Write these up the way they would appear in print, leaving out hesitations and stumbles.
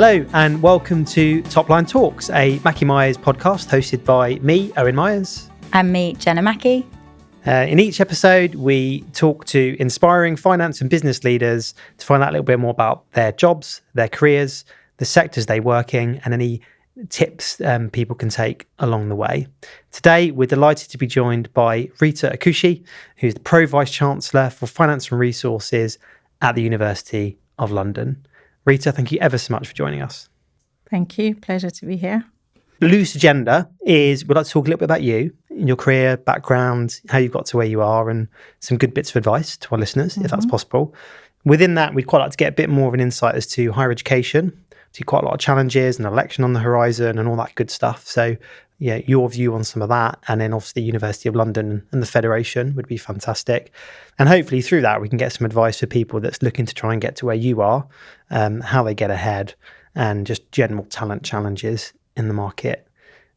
Hello and welcome to Topline Talks, a Mackie Myers podcast hosted by me, Owen Myers. And me, Jenna Mackie. In each episode, we talk to inspiring finance and business leaders to find out a little bit more about their jobs, their careers, the sectors they work in, and any tips people can take along the way. Today, we're delighted to be joined by Rita Akushie, who's the Pro Vice Chancellor for Finance and Resources at the University of London. Rita, thank you ever so much for joining us. Thank you. Pleasure to be here. The loose agenda is we'd like to talk a little bit about you, your career, background, how you got to where you are, and some good bits of advice to our listeners, if that's possible. Within that, we'd quite like to get a bit more of an insight as to higher education. See quite a lot of challenges, an election on the horizon and all that good stuff. So, yeah, your view on some of that, and then obviously the University of London and the Federation would be fantastic. And hopefully through that, we can get some advice for people that's looking to try and get to where you are, how they get ahead, and just general talent challenges in the market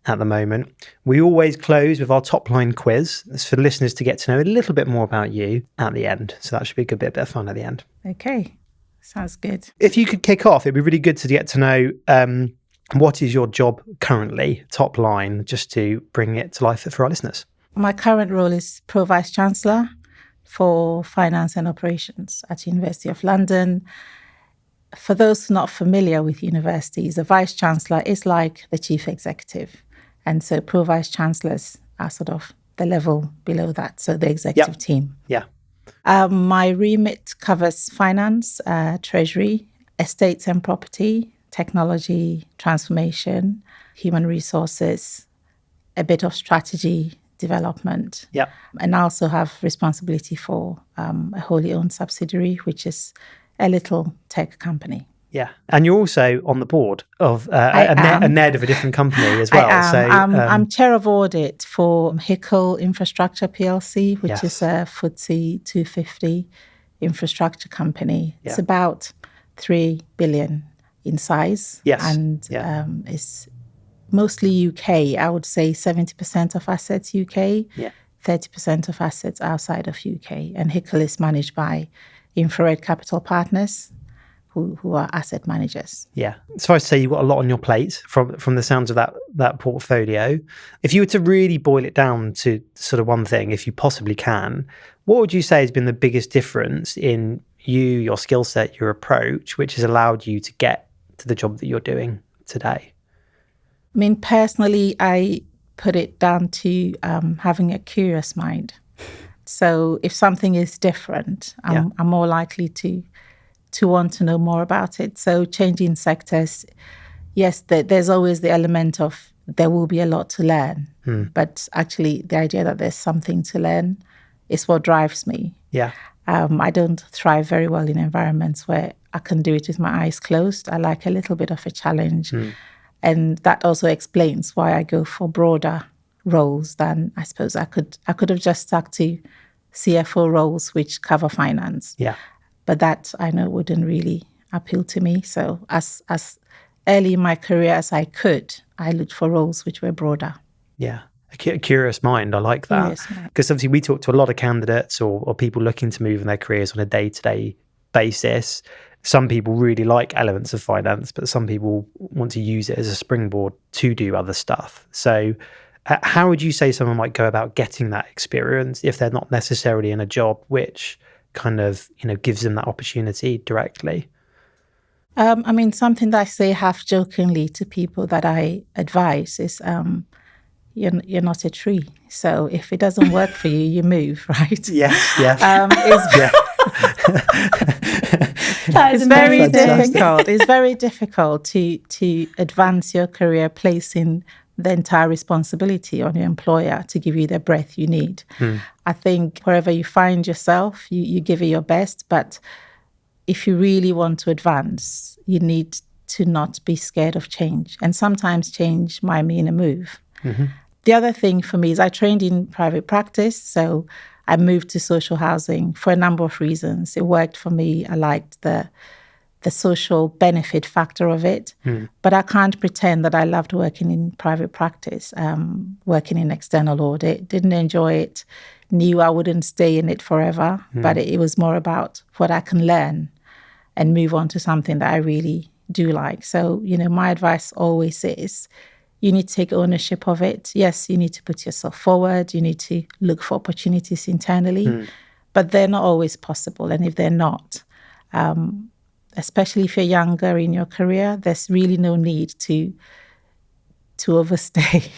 at the moment. We always close with our top line quiz. It's for listeners to get to know a little bit more about you at the end. So that should be a good bit of fun at the end. Okay, sounds good. If you could kick off, it'd be really good to get to know what is your job currently, top line, just to bring it to life for our listeners. My current role is Pro Vice Chancellor for Finance and Operations at University of London. For those not familiar with universities, the Vice Chancellor is like the Chief Executive. And so Pro Vice Chancellors are sort of the level below that, so the executive team. Yeah. My remit covers finance, treasury, estates and property, technology, transformation, human resources, a bit of strategy development. Yeah. And I also have responsibility for a wholly owned subsidiary, which is a little tech company. Yeah. And you're also on the board of a NED of a different company as well. I'm chair of audit for HICL Infrastructure PLC, which is a FTSE 250 infrastructure company. Yeah. It's about 3 billion in size. Yes. And it's mostly UK. I would say 70% of assets UK, 30% of assets outside of UK. And HICL is managed by Infrared Capital Partners, who are asset managers. Yeah. So I'd say you've got a lot on your plate from the sounds of that portfolio. If you were to really boil it down to sort of one thing, if you possibly can, what would you say has been the biggest difference in you, your skill set, your approach, which has allowed you to get to the job that you're doing today? I mean, personally, I put it down to having a curious mind. So if something is different, I'm more likely to want to know more about it. So changing sectors, yes, there's always the element of there will be a lot to learn. But actually, the idea that there's something to learn is what drives me. Yeah. I don't thrive very well in environments where I can do it with my eyes closed. I like a little bit of a challenge. And that also explains why I go for broader roles than I suppose I could have just stuck to CFO roles which cover finance. Yeah. But that I know wouldn't really appeal to me. So as early in my career as I could, I looked for roles which were broader. Yeah. A curious mind. I like that. Because obviously we talk to a lot of candidates or people looking to move in their careers on a day-to-day basis. Some people really like elements of finance, but some people want to use it as a springboard to do other stuff. So how would you say someone might go about getting that experience if they're not necessarily in a job which kind of, gives them that opportunity directly? I mean, something that I say half jokingly to people that I advise is you're not a tree. So if it doesn't work for you, you move, right? Yes. It's very difficult. It's very difficult to advance your career, placing the entire responsibility on your employer to give you the breath you need. I think wherever you find yourself, you give it your best. But if you really want to advance, you need to not be scared of change. And sometimes change might mean a move. The other thing for me is I trained in private practice. So I moved to social housing for a number of reasons. It worked for me. I liked the social benefit factor of it. But I can't pretend that I loved working in private practice, working in external audit. Didn't enjoy it. Knew I wouldn't stay in it forever. But it was more about what I can learn and move on to something that I really do like. So, my advice always is you need to take ownership of it. Yes, you need to put yourself forward. You need to look for opportunities internally, but they're not always possible. And if they're not, especially if you're younger in your career, there's really no need to overstay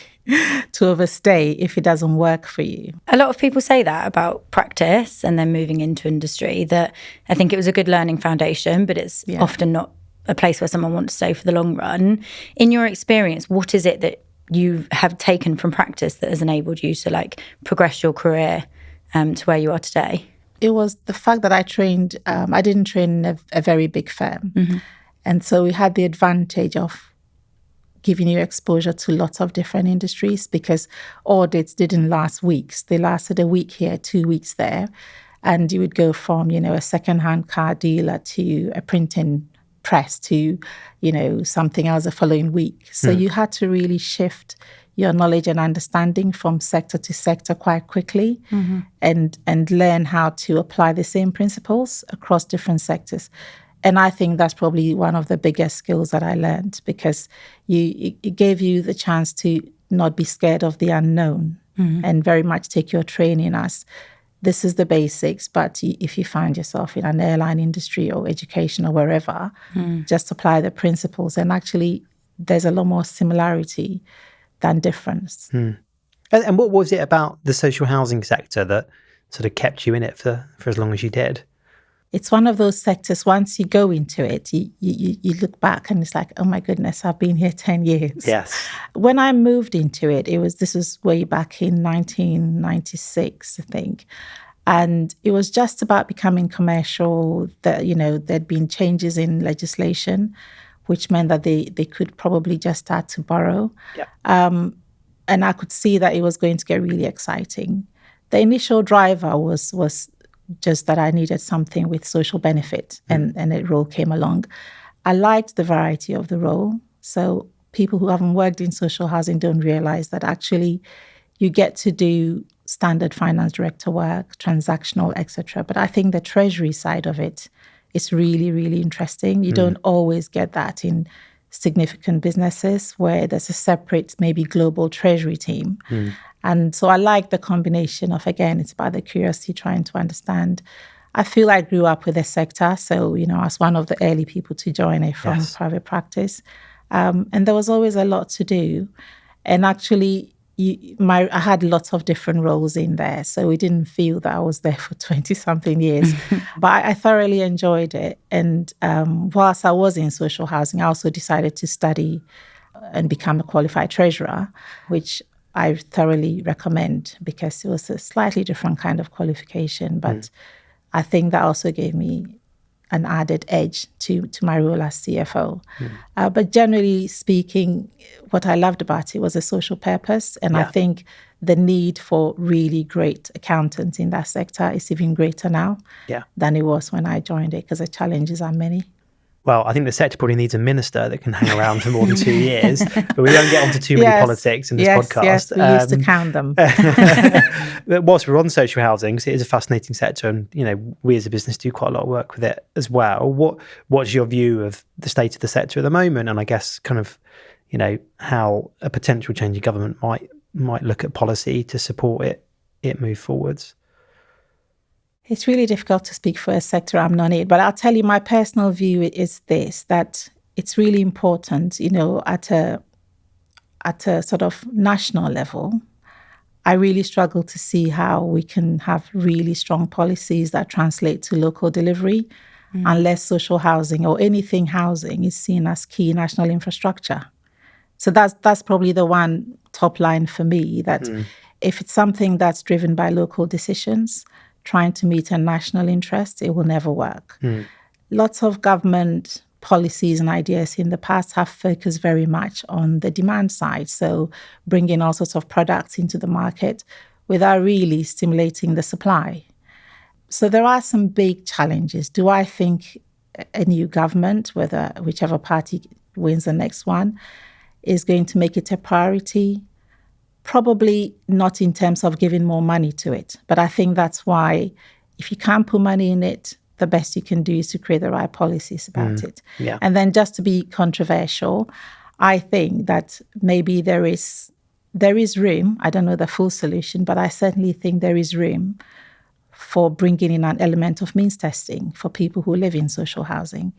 to overstay if it doesn't work for you. A lot of people say that about practice and then moving into industry, that I think it was a good learning foundation, but it's often not a place where someone wants to stay for the long run. In your experience, what is it that you have taken from practice that has enabled you to progress your career to where you are today? It was the fact that I trained, I didn't train in a very big firm. And so we had the advantage of giving you exposure to lots of different industries, because audits didn't last weeks. They lasted a week here, 2 weeks there. And you would go from, a secondhand car dealer to a printing press to, something else the following week. So you had to really shift your knowledge and understanding from sector to sector quite quickly, and learn how to apply the same principles across different sectors. And I think that's probably one of the biggest skills that I learned, because it gave you the chance to not be scared of the unknown, and very much take your training as this is the basics. But if you find yourself in an airline industry or education or wherever, just apply the principles. And actually, there's a lot more similarity than difference. And what was it about the social housing sector that sort of kept you in it for as long as you did? It's one of those sectors, once you go into it, you look back and it's like, oh my goodness, I've been here 10 years. Yes. When I moved into it, this was way back in 1996, I think. And it was just about becoming commercial. There'd been changes in legislation, which meant that they could probably just start to borrow. Yeah. And I could see that it was going to get really exciting. The initial driver was just that I needed something with social benefit, and a role came along. I liked the variety of the role. So people who haven't worked in social housing don't realize that actually you get to do standard finance director work, transactional, etc. But I think the treasury side of it is really, really interesting. You don't always get that in significant businesses where there's a separate, maybe global treasury team. And so I like the combination of, again, it's about the curiosity, trying to understand. I feel I grew up with the sector. So, I was one of the early people to join it from private practice. And there was always a lot to do. And actually, I had lots of different roles in there. So we didn't feel that I was there for 20-something years. But I thoroughly enjoyed it. And whilst I was in social housing, I also decided to study and become a qualified treasurer, which I thoroughly recommend, because it was a slightly different kind of qualification. But I think that also gave me an added edge to my role as CFO. But generally speaking, what I loved about it was a social purpose. And I think the need for really great accountants in that sector is even greater now than it was when I joined it, because the challenges are many. Well, I think the sector probably needs a minister that can hang around for more than 2 years, but we don't get onto too many politics in this podcast. Yes, we used to count them. But whilst we're on social housing, because it is a fascinating sector, and we as a business do quite a lot of work with it as well. What's your view of the state of the sector at the moment, and I guess kind of how a potential change in government might look at policy to support it move forwards? It's really difficult to speak for a sector I'm not in, but I'll tell you my personal view is this, that it's really important, at a sort of national level. I really struggle to see how we can have really strong policies that translate to local delivery unless social housing or anything housing is seen as key national infrastructure. So that's probably the one top line for me, that if it's something that's driven by local decisions, trying to meet a national interest, it will never work. Lots of government policies and ideas in the past have focused very much on the demand side, so bringing all sorts of products into the market without really stimulating the supply. So there are some big challenges. Do I think a new government, whichever party wins the next one, is going to make it a priority? Probably not in terms of giving more money to it. But I think that's why if you can't put money in it, the best you can do is to create the right policies about it. Yeah. And then just to be controversial, I think that maybe there is room, I don't know the full solution, but I certainly think there is room for bringing in an element of means testing for people who live in social housing,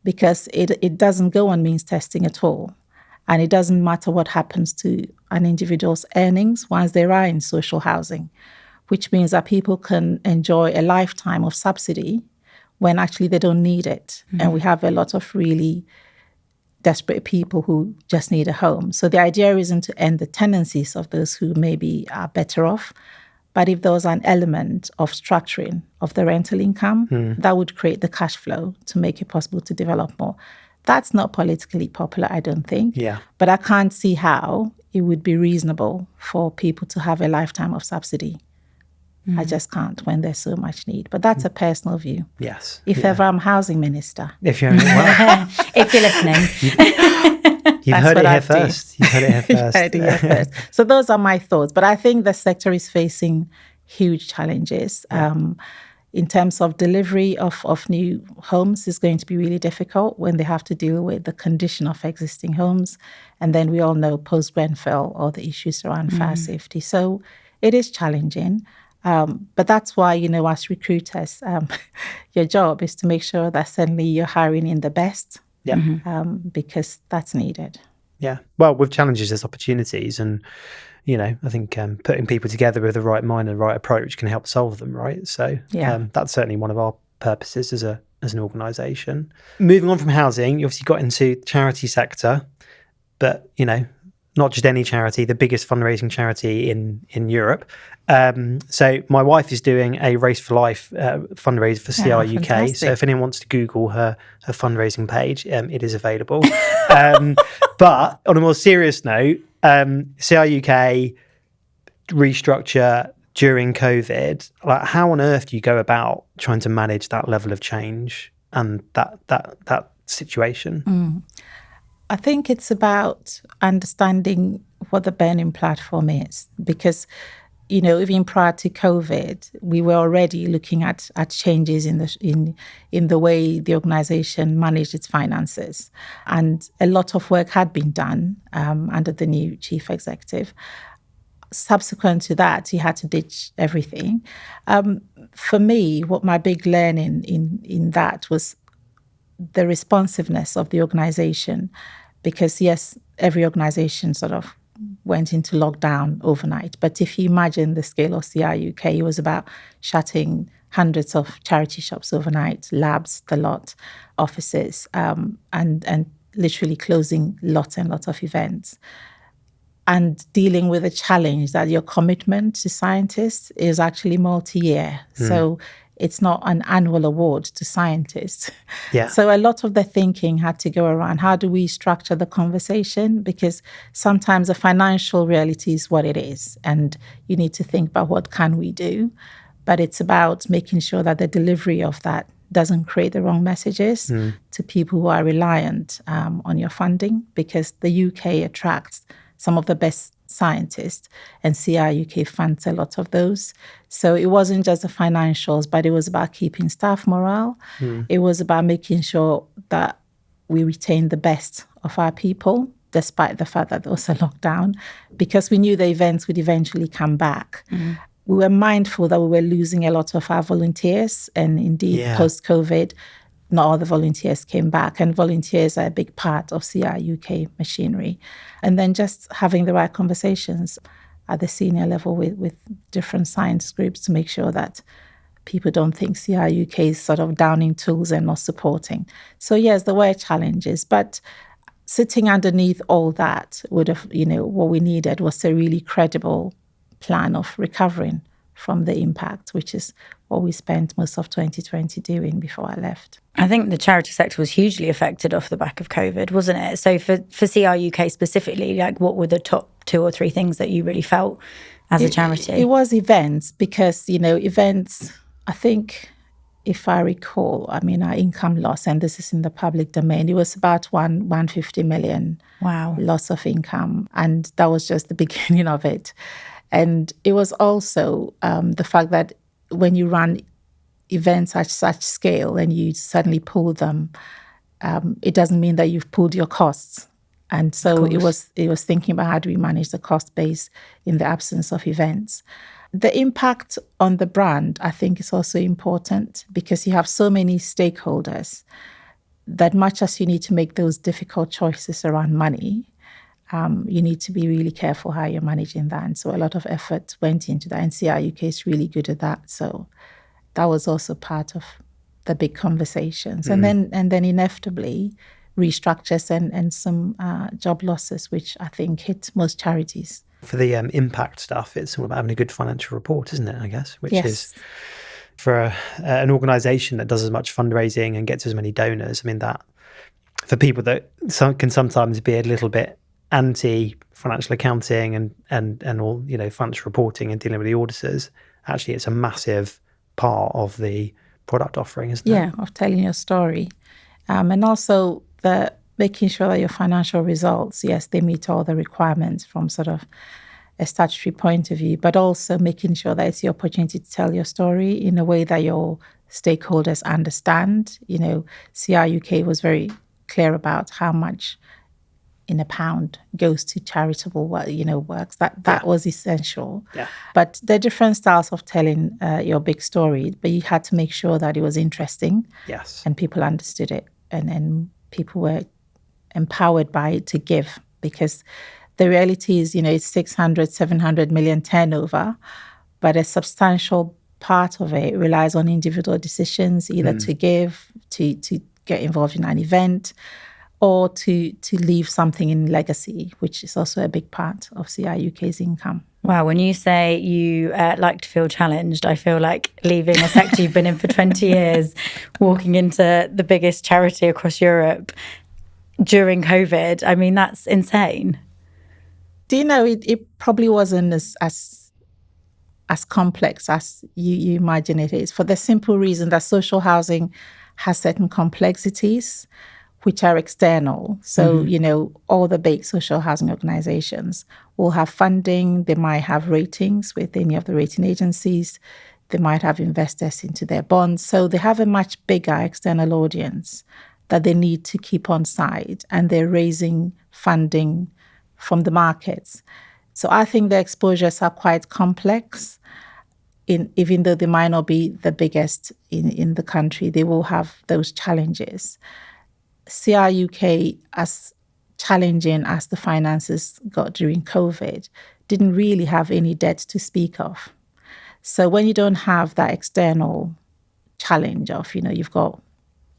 because it doesn't go on means testing at all. And it doesn't matter what happens to an individual's earnings once they are in social housing, which means that people can enjoy a lifetime of subsidy when actually they don't need it. Mm-hmm. And we have a lot of really desperate people who just need a home. So the idea isn't to end the tendencies of those who maybe are better off, but if there was an element of structuring of the rental income, that would create the cash flow to make it possible to develop more. That's not politically popular, I don't think. Yeah. But I can't see how it would be reasonable for people to have a lifetime of subsidy. I just can't when there's so much need. But that's a personal view. Yes. If ever I'm housing minister. If you're well, if you're listening. You've heard it here first. You've heard it here first. So those are my thoughts. But I think the sector is facing huge challenges. In terms of delivery of new homes is going to be really difficult when they have to deal with the condition of existing homes. And then we all know post-Grenfell or the issues around fire safety. So it is challenging. But that's why, as recruiters, your job is to make sure that certainly you're hiring in the best, because that's needed. Yeah. Well, with challenges, there's opportunities. And, I think putting people together with the right mind and the right approach can help solve them, right? So that's certainly one of our purposes as an organisation. Moving on from housing, you obviously got into the charity sector, but, not just any charity, the biggest fundraising charity in Europe. So my wife is doing a Race for Life fundraiser for CR UK. Fantastic. So if anyone wants to Google her fundraising page, it is available. But on a more serious note, CR UK restructure during COVID. Like, how on earth do you go about trying to manage that level of change and that situation? I think it's about understanding what the burning platform is, because, even prior to COVID, we were already looking at changes in the way the organisation managed its finances, and a lot of work had been done under the new chief executive. Subsequent to that, he had to ditch everything. For me, what my big learning in that was the responsiveness of the organisation, because yes, every organisation sort of went into lockdown overnight. But if you imagine the scale of CR UK, it was about shutting hundreds of charity shops overnight, labs, the lot, offices, and literally closing lots and lots of events. And dealing with a challenge that your commitment to scientists is actually multi-year. So it's not an annual award to scientists. Yeah. So a lot of the thinking had to go around, how do we structure the conversation? Because sometimes the financial reality is what it is. And you need to think about what can we do? But it's about making sure that the delivery of that doesn't create the wrong messages to people who are reliant on your funding, because the UK attracts some of the best scientists, and CR UK funds a lot of those. So it wasn't just the financials, but it was about keeping staff morale. It was about making sure that we retain the best of our people, despite the fact that there was a lockdown, because we knew the events would eventually come back. We were mindful that we were losing a lot of our volunteers, and indeed, post-COVID, not all the volunteers came back, and volunteers are a big part of CR UK machinery. And then just having the right conversations at the senior level with different science groups to make sure that people don't think CR UK is sort of downing tools and not supporting. So yes, there were challenges, but sitting underneath all that would have, what we needed was a really credible plan of recovering from the impact, which is what we spent most of 2020 doing before I left. I think the charity sector was hugely affected off the back of COVID, wasn't it? So for CR UK specifically, like, what were the top 2 or 3 things that you really felt as a charity? It was events, because, events, I think, if I recall, our income loss, and this is in the public domain, it was about 150 million loss of income. And that was just the beginning of it. And it was also the fact that when you run events at such scale and you suddenly pull them, it doesn't mean that you've pulled your costs. And so it was thinking about how do we manage the cost base in the absence of events. The impact on the brand, I think, is also important because you have so many stakeholders that much as you need to make those difficult choices around money, you need to be really careful how you're managing that. And so a lot of effort went into that. And CR UK is really good at that. So that was also part of the big conversations. And then inevitably restructures and some job losses, which I think hit most charities. For the impact stuff, it's all about having a good financial report, isn't it, I guess? Which Yes. is for an organisation that does as much fundraising and gets as many donors. I mean, that for people that can sometimes be a little bit anti-financial accounting and all, financial reporting and dealing with the auditors, actually it's a massive part of the product offering, isn't it? Yeah, of telling your story. And also the making sure that your financial results, yes, they meet all the requirements from sort of a statutory point of view, but also making sure that it's your opportunity to tell your story in a way that your stakeholders understand. CR UK was very clear about how much in a pound goes to charitable works. That was essential. Yeah. But there are different styles of telling your big story, but you had to make sure that it was interesting. Yes. And people understood it and people were empowered by it to give, because the reality is, it's 600, 700 million turnover, but a substantial part of it relies on individual decisions, either to give, to get involved in an event, or to leave something in legacy, which is also a big part of CR UK's income. Wow, when you say you like to feel challenged, I feel like leaving a sector you've been in for 20 years, walking into the biggest charity across Europe during COVID. I mean, that's insane. Do you know, it probably wasn't as complex as you imagine it is, for the simple reason that social housing has certain complexities which are external. So, all the big social housing organizations will have funding. They might have ratings with any of the rating agencies. They might have investors into their bonds. So they have a much bigger external audience that they need to keep on side, and they're raising funding from the markets. So I think the exposures are quite complex. Even though they might not be the biggest in the country, they will have those challenges. CR UK, as challenging as the finances got during COVID, didn't really have any debt to speak of. So when you don't have that external challenge of, you've got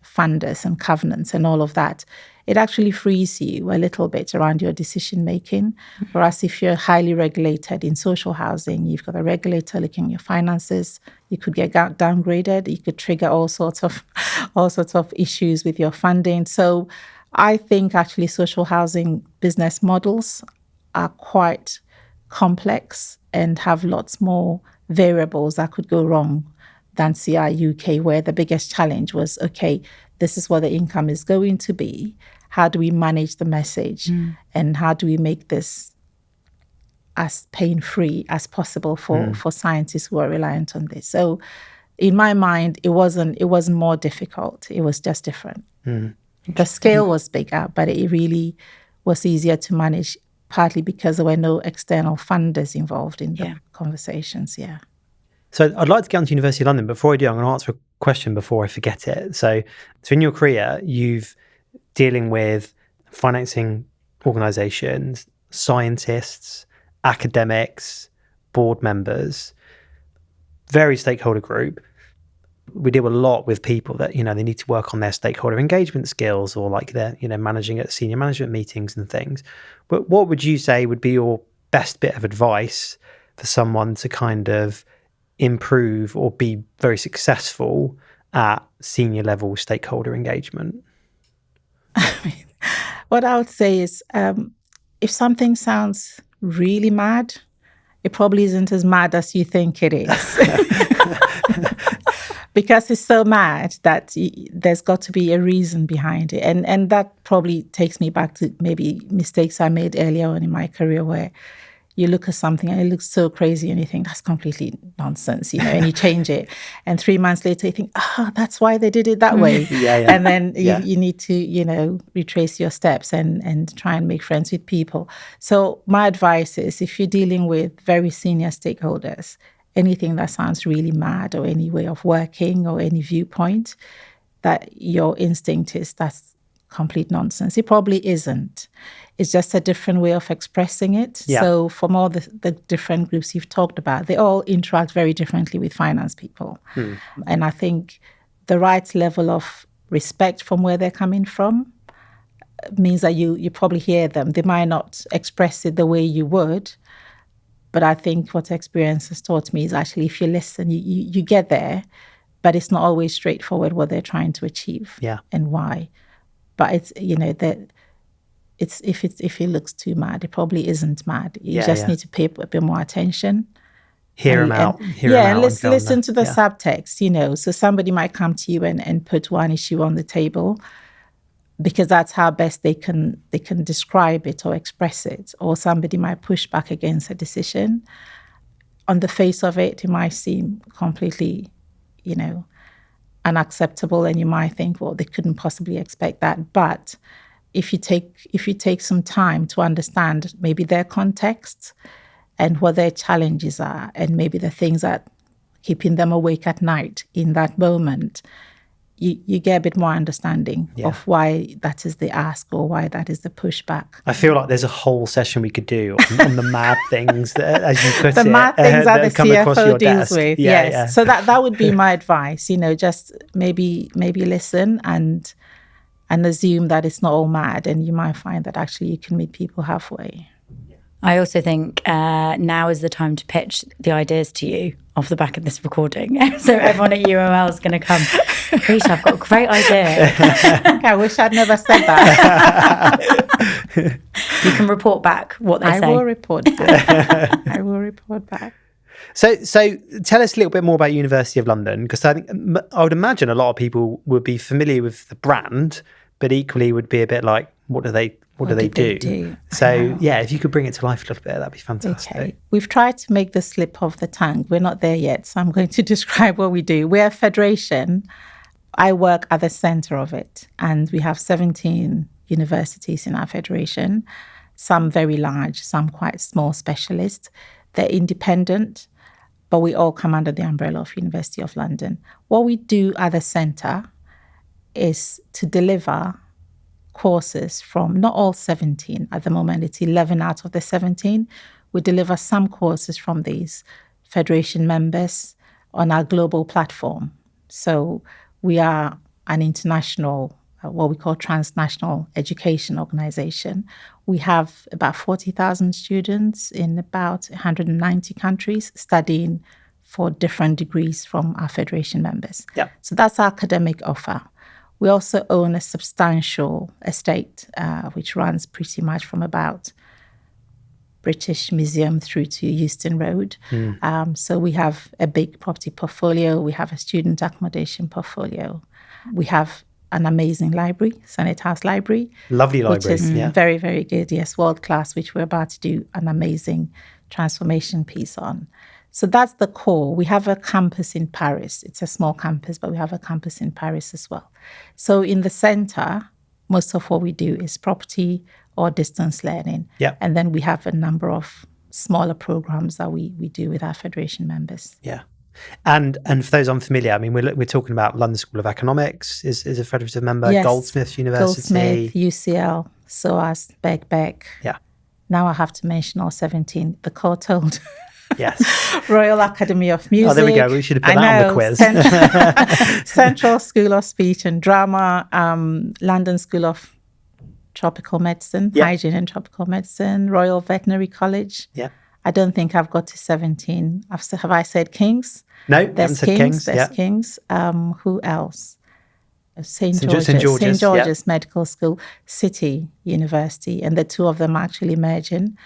funders and covenants and all of that, it actually frees you a little bit around your decision making. Whereas if you're highly regulated in social housing, you've got a regulator looking at your finances, you could get downgraded, you could trigger all sorts of issues with your funding. So I think actually social housing business models are quite complex and have lots more variables that could go wrong than CR UK, where the biggest challenge was, okay, this is what the income is going to be. How do we manage the message? And how do we make this as pain-free as possible for scientists who are reliant on this? So in my mind, it wasn't more difficult. It was just different. The scale was bigger, but it really was easier to manage, partly because there were no external funders involved in the conversations. Yeah. So I'd like to get on to University of London. Before I do, I'm going to answer a question before I forget it. So in your career, you've dealing with financing organisations, scientists, academics, board members, very stakeholder group. We deal a lot with people that, they need to work on their stakeholder engagement skills, or like they're, managing at senior management meetings and things. But what would you say would be your best bit of advice for someone to kind of improve or be very successful at senior level stakeholder engagement? What I would say is, if something sounds really mad, it probably isn't as mad as you think it is. Because it's so mad that there's got to be a reason behind it. And that probably takes me back to maybe mistakes I made earlier on in my career, where you look at something and it looks so crazy and you think that's completely nonsense, and you change it. And 3 months later you think, that's why they did it that way. And then you need to, retrace your steps and try and make friends with people. So my advice is, if you're dealing with very senior stakeholders, anything that sounds really mad or any way of working or any viewpoint, that your instinct is that's complete nonsense. It probably isn't. It's just a different way of expressing it. Yeah. So from all the different groups you've talked about, they all interact very differently with finance people. And I think the right level of respect from where they're coming from means that you probably hear them. They might not express it the way you would, but I think what experience has taught me is actually, if you listen, you get there, but it's not always straightforward what they're trying to achieve and why. But it's, that it's if it looks too mad, it probably isn't mad. You just need to pay a bit more attention. Hear them out. And listen to the subtext, So somebody might come to you and put one issue on the table because that's how best they can describe it or express it. Or somebody might push back against a decision. On the face of it, it might seem completely, unacceptable, and you might think, well, they couldn't possibly expect that. But if you take some time to understand maybe their context and what their challenges are, and maybe the things that keeping them awake at night in that moment, you get a bit more understanding of why that is the ask or why that is the pushback. I feel like there's a whole session we could do on the mad things that, as you put the mad things that the CFO deals with. Yes. Yeah. So that would be my advice. Just maybe listen and assume that it's not all mad, and you might find that actually you can meet people halfway. I also think now is the time to pitch the ideas to you off the back of this recording. So everyone at UOL is going to come, Rita, I've got a great idea. I wish I'd never said that. You can report back what they say. I will report back. So tell us a little bit more about University of London, because I would imagine a lot of people would be familiar with the brand, but equally would be a bit like, what do they do? So if you could bring it to life a little bit, that'd be fantastic. Okay. We've tried to make the slip of the tongue. We're not there yet, so I'm going to describe what we do. We're a federation. I work at the center of it, and we have 17 universities in our federation, some very large, some quite small specialists. They're independent, but we all come under the umbrella of University of London. What we do at the center is to deliver courses from not all 17. At the moment, it's 11 out of the 17. We deliver some courses from these federation members on our global platform. So we are an international, what we call transnational education organization. We have about 40,000 students in about 190 countries studying for different degrees from our federation members. Yeah. So that's our academic offer. We also own a substantial estate, which runs pretty much from about British Museum through to Euston Road. So we have a big property portfolio. We have a student accommodation portfolio. We have an amazing library, Senate House Library. Lovely library, which is very, very good. Yes, world class, which we're about to do an amazing transformation piece on. So that's the core. We have a campus in Paris. It's a small campus, but we have a campus in Paris as well. So in the center, most of what we do is property or distance learning. Yeah. And then we have a number of smaller programs that we do with our federation members. Yeah. And for those unfamiliar, I mean, we're talking about London School of Economics is a federative member, yes. Goldsmiths University. Goldsmith, UCL, SOAS, Beck. Yeah. Now I have to mention all 17, the Courtauld. Yes. Royal Academy of Music. Oh, there we go. We should have put that on the quiz. Central School of Speech and Drama, London School of Tropical Medicine, Hygiene and Tropical Medicine, Royal Veterinary College. Yeah. I don't think I've got to 17. Have I said King's? No, there's King's. There's King's. Who else? St. George's Medical School, City University, and the two of them actually merging.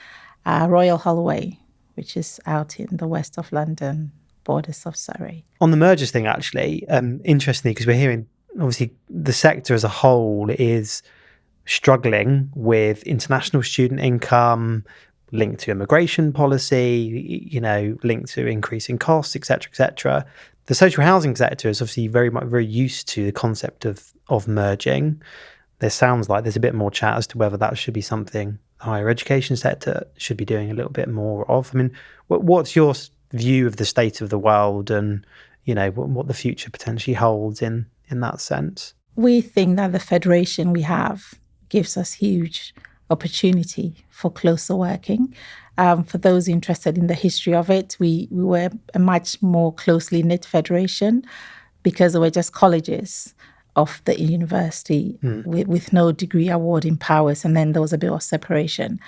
Royal Holloway, which is out in the west of London, borders of Surrey. On the mergers thing, actually, interestingly, because we're hearing, obviously, the sector as a whole is struggling with international student income, linked to immigration policy, linked to increasing costs, etc., etc. The social housing sector is obviously very used to the concept of merging. There sounds like there's a bit more chat as to whether that should be something the higher education sector should be doing a little bit more of. I mean, what's your view of the state of the world and, what the future potentially holds in that sense? We think that the federation we have gives us huge opportunity for closer working. For those interested in the history of it, we were a much more closely knit federation because they were just colleges of the university with no degree awarding powers, and then there was a bit of separation.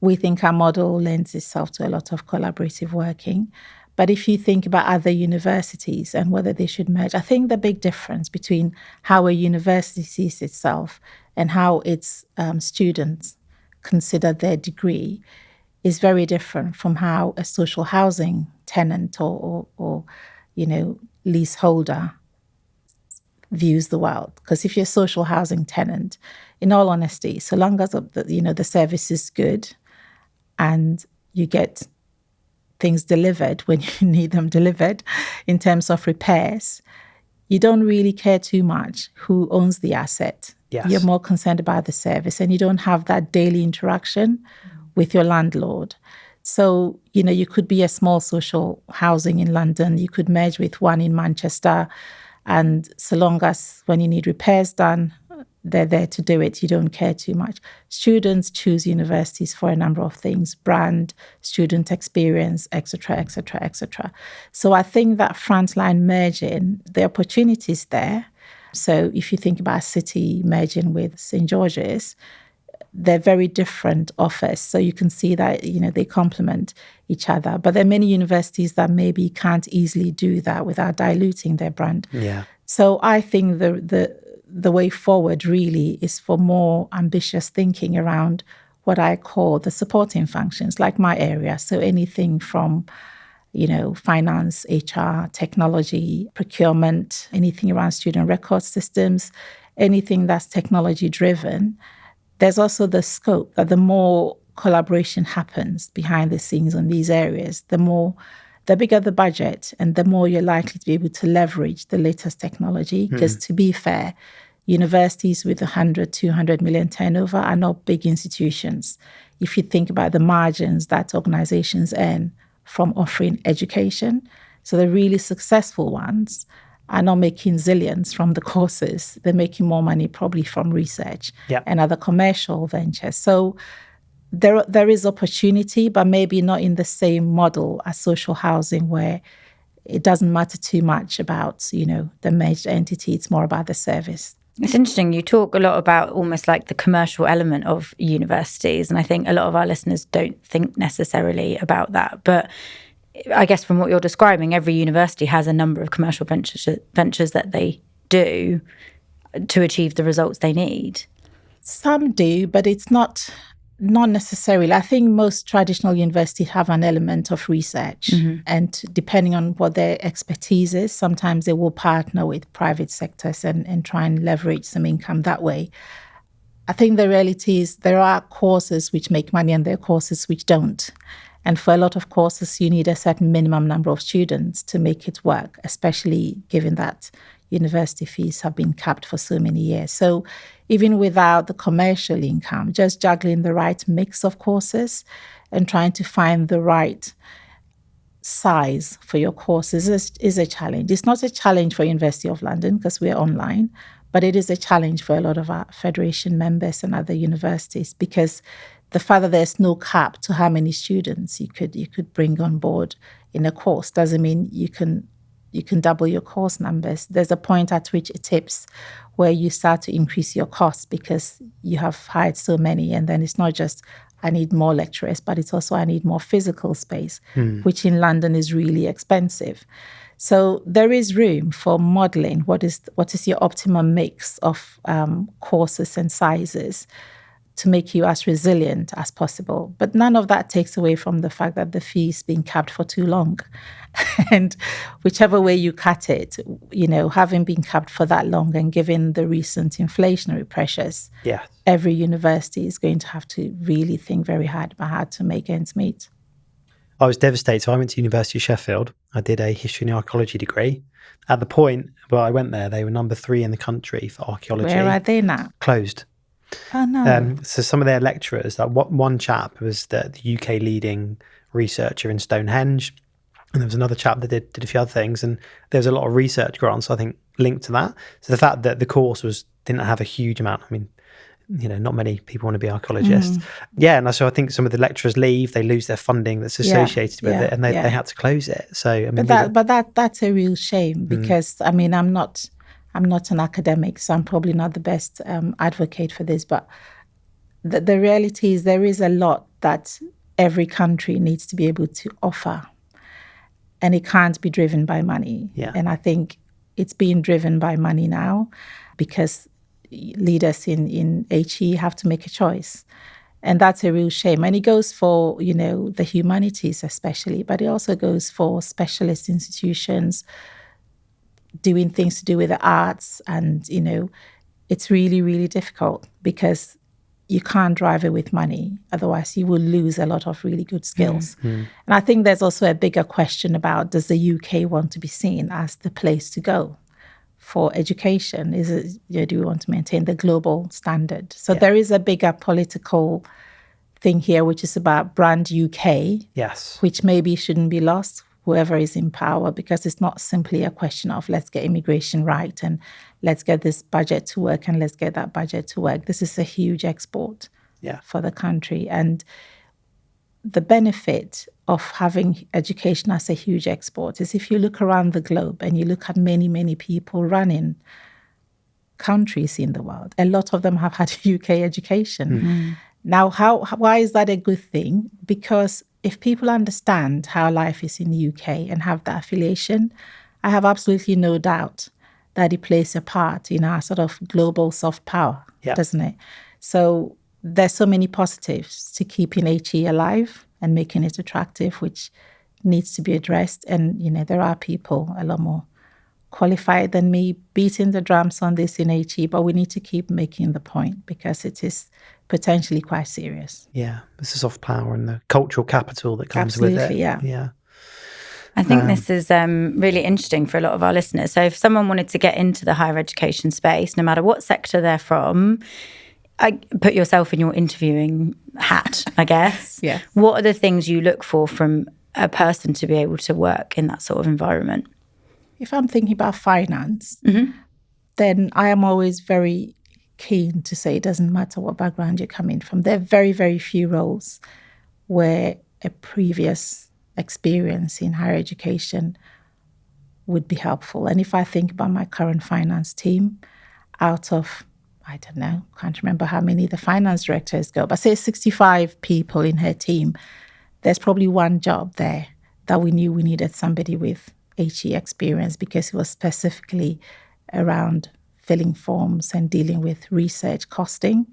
We think our model lends itself to a lot of collaborative working. But if you think about other universities and whether they should merge, I think the big difference between how a university sees itself and how its students consider their degree is very different from how a social housing tenant or leaseholder views the world. Because if you're a social housing tenant, in all honesty, so long as the service is good and you get things delivered when you need them delivered in terms of repairs, you don't really care too much who owns the asset. Yes. You're more concerned about the service, and you don't have that daily interaction with your landlord. So, you could be a small social housing in London, you could merge with one in Manchester, and so long as when you need repairs done, they're there to do it. You don't care too much. Students choose universities for a number of things: brand, student experience, etc., etc., etc. So I think that frontline merging, the opportunities there. So if you think about a city merging with St. George's, they're very different offers. So you can see that, they complement each other. But there are many universities that maybe can't easily do that without diluting their brand. Yeah. So I think the way forward really is for more ambitious thinking around what I call the supporting functions, like my area. So anything from, finance, HR, technology, procurement, anything around student record systems, anything that's technology driven. There's also the scope that the more collaboration happens behind the scenes on these areas, the bigger the budget and the more you're likely to be able to leverage the latest technology. Because to be fair, universities with 100, 200 million turnover are not big institutions. If you think about the margins that organizations earn from offering education, so the really successful ones are not making zillions from the courses. They're making more money probably from research and other commercial ventures. So there is opportunity, but maybe not in the same model as social housing, where it doesn't matter too much about, the merged entity. It's more about the service. It's interesting. You talk a lot about almost like the commercial element of universities. And I think a lot of our listeners don't think necessarily about that. But I guess from what you're describing, every university has a number of commercial ventures that they do to achieve the results they need. Some do, but it's not necessarily. I think most traditional universities have an element of research. And depending on what their expertise is, sometimes they will partner with private sectors and try and leverage some income that way. I think the reality is there are courses which make money and there are courses which don't. And for a lot of courses, you need a certain minimum number of students to make it work, especially given that university fees have been capped for so many years. So even without the commercial income, just juggling the right mix of courses and trying to find the right size for your courses is a challenge. It's not a challenge for University of London because we're online, but it is a challenge for a lot of our federation members and other universities, because the fact that there's no cap to how many students you could bring on board in a course doesn't mean you can double your course numbers. There's a point at which it tips where you start to increase your costs because you have hired so many, and then it's not just I need more lecturers, but it's also I need more physical space, which in London is really expensive. So there is room for modelling what is your optimum mix of courses and sizes to make you as resilient as possible. But none of that takes away from the fact that the fee is being capped for too long. And whichever way you cut it, having been capped for that long and given the recent inflationary pressures, every university is going to have to really think very hard about how to make ends meet. I was devastated. So I went to University of Sheffield. I did a history and archaeology degree. At the point where I went there, they were number 3 in the country for archaeology. Where are they now? Closed. Oh, no. So some of their lecturers, one chap was the UK leading researcher in Stonehenge, and there was another chap that did a few other things, and there was a lot of research grants, I think, linked to that. So the fact that the course didn't have a huge amount, I mean, not many people want to be archaeologists. So I think some of the lecturers leave, they lose their funding that's associated with it, and they had to close it. So I mean, that's a real shame, because I mean, I'm not an academic, so I'm probably not the best advocate for this, but the reality is there is a lot that every country needs to be able to offer, and it can't be driven by money. And I think it's being driven by money now, because leaders in HE have to make a choice. And that's a real shame. And it goes for, the humanities especially, but it also goes for specialist institutions doing things to do with the arts. And, it's really, really difficult, because you can't drive it with money. Otherwise, you will lose a lot of really good skills. And I think there's also a bigger question about, does the UK want to be seen as the place to go for education? Is it, do we want to maintain the global standard? So there is a bigger political thing here, which is about brand UK, which maybe shouldn't be lost, whoever is in power, because it's not simply a question of let's get immigration right and let's get this budget to work and let's get that budget to work. This is a huge export for the country. And the benefit of having education as a huge export is, if you look around the globe and you look at many, many people running countries in the world, a lot of them have had UK education. Now, why is that a good thing? Because if people understand how life is in the UK and have that affiliation, I have absolutely no doubt that it plays a part in our sort of global soft power, doesn't it? So there's so many positives to keeping HE alive and making it attractive, which needs to be addressed. And, there are people a lot more qualified than me beating the drums on this in HE, but we need to keep making the point, because it is potentially quite serious. Yeah, it's the soft power and the cultural capital that comes with it. Yeah. I think this is really interesting for a lot of our listeners. So if someone wanted to get into the higher education space, no matter what sector they're from, put yourself in your interviewing hat, I guess. What are the things you look for from a person to be able to work in that sort of environment? If I'm thinking about finance, then I am always very keen to say it doesn't matter what background you're coming from. There are very, very few roles where a previous experience in higher education would be helpful. And if I think about my current finance team, out of, I don't know, can't remember how many the finance directors go, but say 65 people in her team, there's probably one job there that we knew we needed somebody with HE experience, because it was specifically around filling forms and dealing with research costing.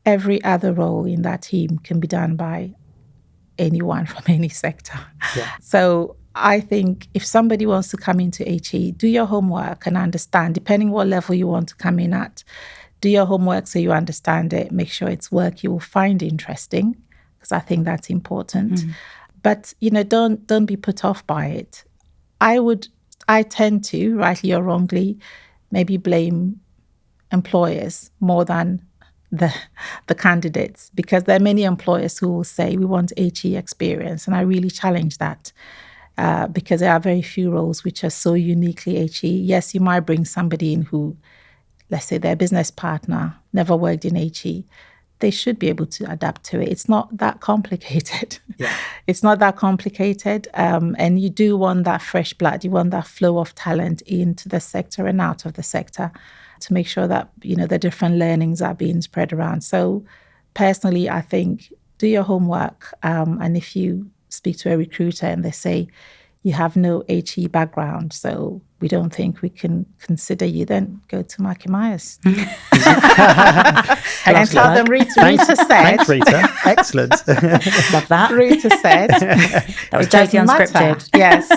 Every other role in that team can be done by anyone from any sector. So I think if somebody wants to come into HE, do your homework and understand, depending what level you want to come in at, do your homework so you understand it, make sure it's work you will find interesting, because I think that's important. But, don't be put off by it. I tend to, rightly or wrongly, maybe blame employers more than the candidates, because there are many employers who will say we want HE experience, and I really challenge that, because there are very few roles which are so uniquely HE. Yes, you might bring somebody in who, let's say their business partner never worked in HE. They should be able to adapt to it. It's not that complicated. It's not that complicated. And you do want that fresh blood. You want that flow of talent into the sector and out of the sector to make sure that, the different learnings are being spread around. So personally, I think do your homework. And if you speak to a recruiter and they say, you have no HE background, so we don't think we can consider you, then go to Marky Myers. And tell them Rita said. Thanks, Rita. Excellent. Love that. Rita said. That was totally unscripted. Yes.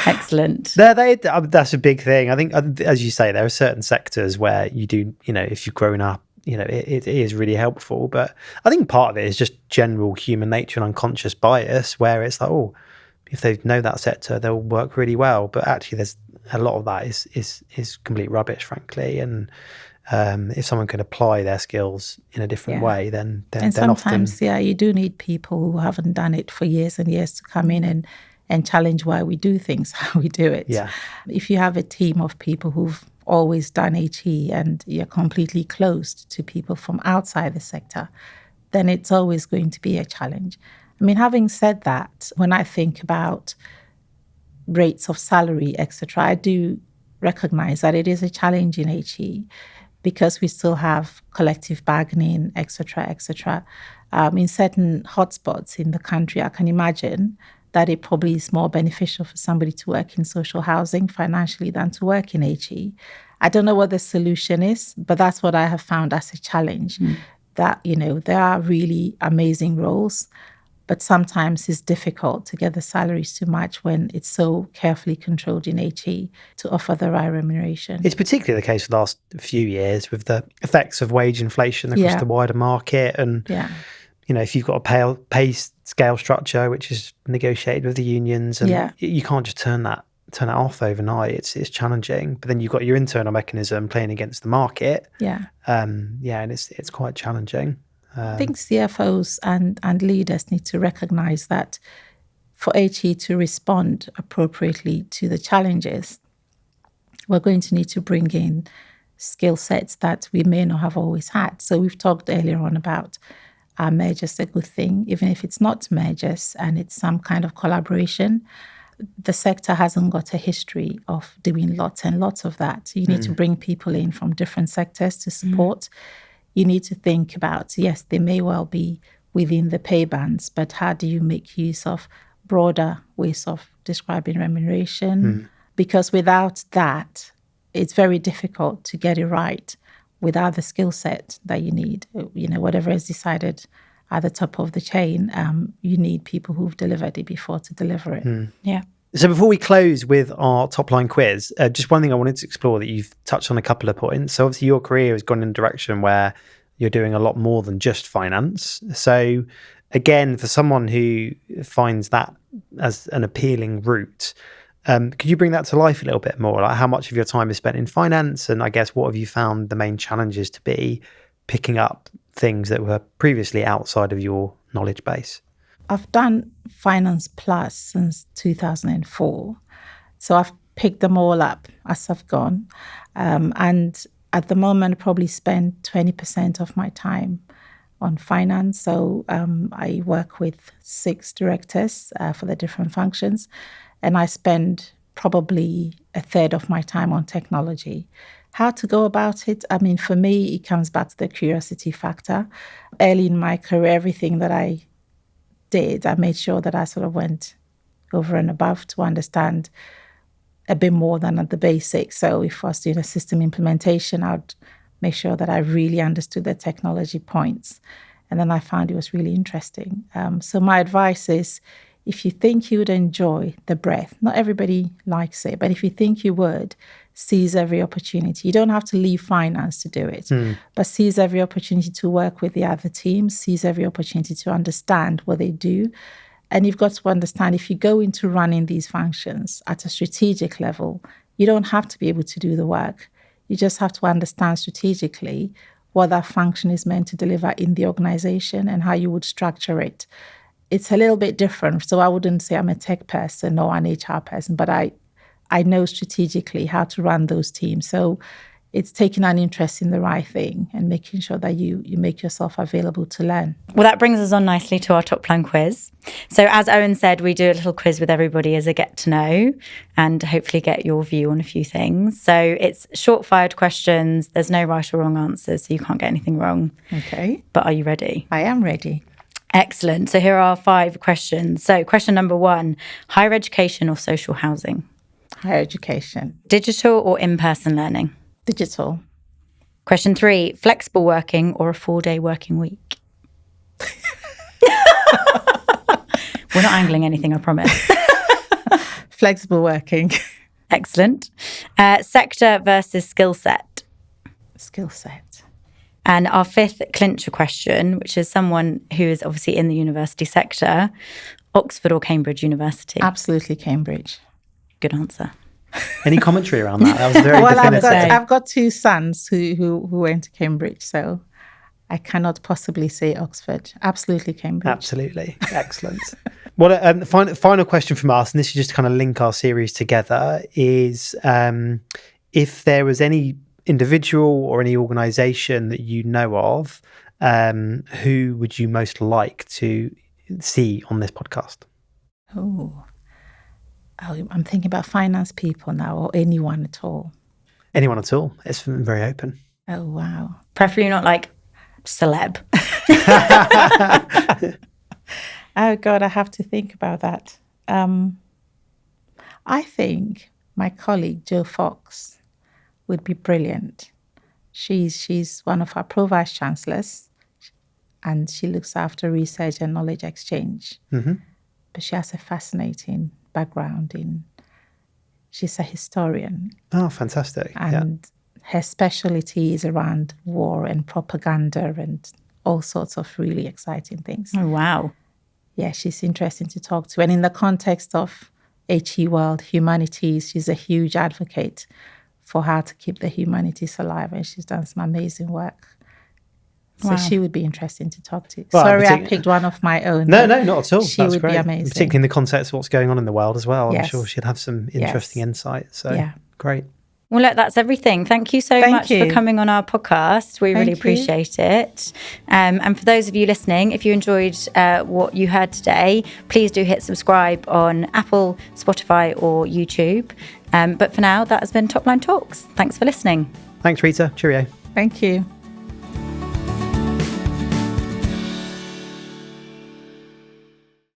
Excellent. That's a big thing. I think, as you say, there are certain sectors where you do, if you've grown up, it is really helpful. But I think part of it is just general human nature and unconscious bias, where it's like, oh, if they know that sector, they'll work really well. But actually, there's a lot of that is complete rubbish, frankly. And if someone can apply their skills in a different way, then sometimes, often, you do need people who haven't done it for years and years to come in and challenge why we do things, how we do it. Yeah. If you have a team of people who've always done HE and you're completely closed to people from outside the sector, then it's always going to be a challenge. I mean, having said that, when I think about rates of salary, etc., I do recognize that it is a challenge in HE because we still have collective bargaining, etc., etc. In certain hotspots in the country, I can imagine that it probably is more beneficial for somebody to work in social housing financially than to work in HE. I don't know what the solution is, but that's what I have found as a challenge, that, there are really amazing roles, but sometimes it's difficult to get the salaries to match when it's so carefully controlled in HE to offer the right remuneration. It's particularly the case for the last few years with the effects of wage inflation across the wider market. And, if you've got a pay scale structure, which is negotiated with the unions, and you can't just turn that off overnight. It's challenging. But then you've got your internal mechanism playing against the market. And it's quite challenging. I think CFOs and leaders need to recognise that for HE to respond appropriately to the challenges, we're going to need to bring in skill sets that we may not have always had. So we've talked earlier on about are mergers a good thing, even if it's not mergers and it's some kind of collaboration. The sector hasn't got a history of doing lots and lots of that. You need to bring people in from different sectors to support. You need to think about, yes, they may well be within the pay bands, but how do you make use of broader ways of describing remuneration? Because without that, it's very difficult to get it right without the skill set that you need. Whatever is decided at the top of the chain, you need people who've delivered it before to deliver it. Yeah. So before we close with our top line quiz, just one thing I wanted to explore that you've touched on a couple of points. So obviously your career has gone in a direction where you're doing a lot more than just finance. So again, for someone who finds that as an appealing route, could you bring that to life a little bit more? Like how much of your time is spent in finance? And I guess what have you found the main challenges to be picking up things that were previously outside of your knowledge base? I've done Finance Plus since 2004. So I've picked them all up as I've gone. And at the moment, I probably spend 20% of my time on finance. So I work with 6 directors for the different functions. And I spend probably a third of my time on technology. How to go about it? I mean, for me, it comes back to the curiosity factor. Early in my career, everything that I did, I made sure that I sort of went over and above to understand a bit more than at the basics. So if I was doing a system implementation, I'd make sure that I really understood the technology points. And then I found it was really interesting. So my advice is, if you think you would enjoy the breadth, not everybody likes it, but if you think you would, seize every opportunity. You don't have to leave finance to do it, but seize every opportunity to work with the other teams, seize every opportunity to understand what they do. And you've got to understand, if you go into running these functions at a strategic level, you don't have to be able to do the work. You just have to understand strategically what that function is meant to deliver in the organization and how you would structure it. It's a little bit different. So I wouldn't say I'm a tech person or an HR person, but I know strategically how to run those teams. So it's taking an interest in the right thing and making sure that you make yourself available to learn. Well, that brings us on nicely to our top line quiz. So as Owen said, we do a little quiz with everybody as a get to know and hopefully get your view on a few things. So it's short fired questions. There's no right or wrong answers, so you can't get anything wrong. Okay. But are you ready? I am ready. Excellent. So here are 5 questions. So question number 1, higher education or social housing? Higher education. Digital or in-person learning? Digital. Question 3, flexible working or a 4-day working week? We're not angling anything, I promise. Flexible working. Excellent. Sector versus skill set? Skill set. And our 5th clincher question, which is someone who is obviously in the university sector, Oxford or Cambridge University? Absolutely Cambridge. Good answer. Any commentary around that? That was very definitive. I've got 2 sons who went to Cambridge, so I cannot possibly say Oxford. Absolutely Cambridge. Absolutely. Excellent. Well, the final question from us, and this is just to kind of link our series together, is if there was any individual or any organisation that you know of, who would you most like to see on this podcast? Oh, I'm thinking about finance people now, or anyone at all. Anyone at all. It's very open. Oh, wow. Preferably not like celeb. Oh, God, I have to think about that. I think my colleague, Jo Fox, would be brilliant. She's one of our pro-vice chancellors, and she looks after research and knowledge exchange. Mm-hmm. But she has a fascinating background she's a historian. Oh, fantastic. And her specialty is around war and propaganda and all sorts of really exciting things. Oh, wow. Yeah, she's interesting to talk to. And in the context of HE World Humanities, she's a huge advocate for how to keep the humanities alive. And she's done some amazing work. So she would be interesting to talk to. Well, sorry, I picked one of my own. No, not at all. She would be amazing. Particularly in the context of what's going on in the world as well. Yes. I'm sure she'd have some interesting insight. So great. Well, look, that's everything. Thank you so much for coming on our podcast. We really appreciate it. And for those of you listening, if you enjoyed what you heard today, please do hit subscribe on Apple, Spotify or YouTube. But for now, that has been Topline Talks. Thanks for listening. Thanks, Rita. Cheerio. Thank you.